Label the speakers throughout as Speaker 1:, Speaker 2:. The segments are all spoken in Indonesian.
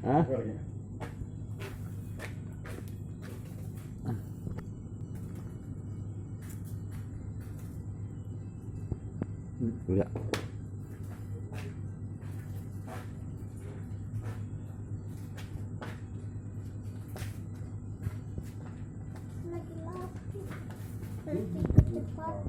Speaker 1: Hah? Udah.
Speaker 2: Laki-laki berpikir cepat.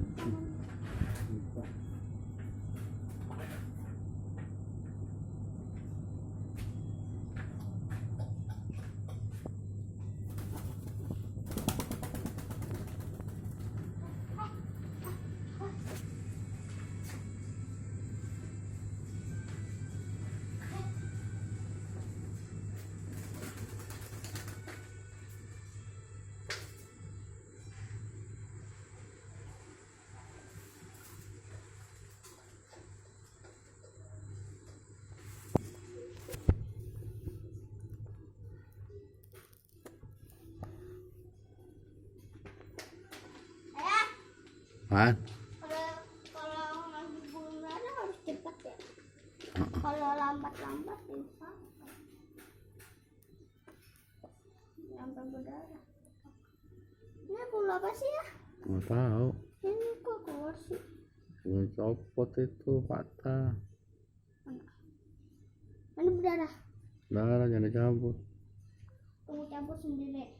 Speaker 1: Apaan?
Speaker 2: Kalau ngambil bulu darah harus cepat ya. Kalau lambat-lambat bisa sampai berdarah. Ini bulu apa sih ya?
Speaker 1: Nggak tahu.
Speaker 2: Ini kok keluar sih?
Speaker 1: Ini copot itu patah.
Speaker 2: Ini berdarah.
Speaker 1: Darah jangan dicabut.
Speaker 2: Kamu cabut sendiri.